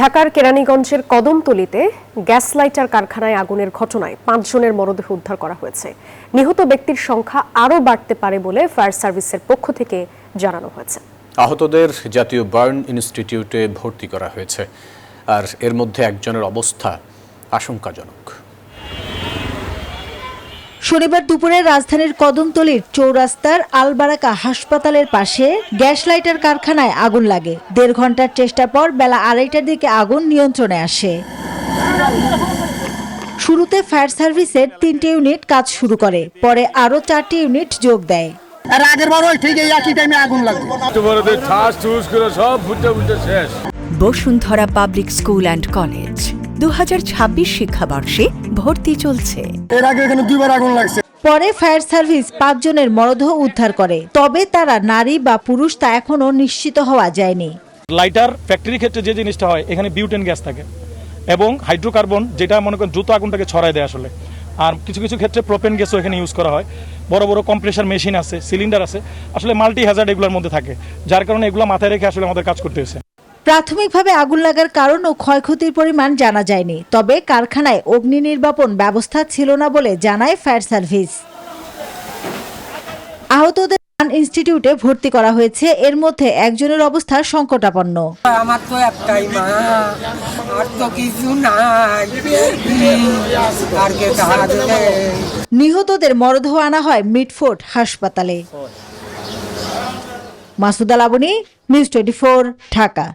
ঢাকার কেরানীগঞ্জের কদমতলীতে gas lighter কারখানায় আগুনের ঘটনায় ৫ জনের মরদেহ উদ্ধার করা হয়েছে। নিহত ব্যক্তির সংখ্যা আরও বাড়তে পারে বলে ফায়ার সার্ভিসের পক্ষ থেকে জানানো হয়েছে। আহতদের জাতীয় বার্ন ইনস্টিটিউটে ভর্তি করা হয়েছে, আর এর মধ্যে একজনের অবস্থা আশঙ্কাজনক। শনিবার দুপুরে রাজধানীর কদমতলীর চৌরাস্তার আলবারাকা হাসপাতালের পাশে গ্যাস লাইটার কারখানায় আগুন লাগে। ১.৫ ঘন্টার চেষ্টার পর বেলা ২:৩০টার দিকে আগুন নিয়ন্ত্রণে আসে। শুরুতে ফায়ার সার্ভিসের ৩টে ইউনিট কাজ শুরু করে, পরে আরও ৪টি ইউনিট যোগ দেয়। Bashundhara public school and college ২০২৬ শিক্ষাবর্ষে ভর্তি চলছে। এর আগে এখানে 2বার আগুন লাগছে। পরে ফায়ার সার্ভিস ৫ জনের মরদেহ উদ্ধার করে, তবে তারা নারী বা পুরুষ তা এখনো নিশ্চিত হওয়া যায়নি। লাইটার ফ্যাক্টরির ক্ষেত্রে যে জিনিসটা হয়, এখানে বিউটেন গ্যাস থাকে এবং হাইড্রোকার্বন, যেটা মনে করেন দ্রুত আগুনটাকে ছড়ায় দেয় আসলে। আর কিছু কিছু ক্ষেত্রে প্রোপেন গ্যাসও এখানে ইউজ করা হয়। বড় বড় কম্প্রেসার মেশিন আছে, সিলিন্ডার আছে, আসলে মাল্টি হ্যাজার্ড এগুলোর মধ্যে থাকে, যার কারণে এগুলো মাথায় রেখে আসলে আমাদের কাজ করতে হয়েছে। প্রাথমিকভাবে আগুন লাগার কারণ ও ক্ষয়ক্ষতির পরিমাণ জানা যায়নি, তবে কারখানায় অগ্নি নির্বাপন ব্যবস্থা ছিল না বলে জানায় ফায়ার সার্ভিস। আহতদের ইনস্টিটিউটে ভর্তি করা হয়েছে, এর মধ্যে একজনের অবস্থা সংকটাপন্ন। আমার তো একটাই মা, আর তো কিছু নাই। নিহতদের মরদেহ আনা হয় মিটফোর্ড হাসপাতালে। মাসুদা লাবনী, নিউজ 24, ঢাকা।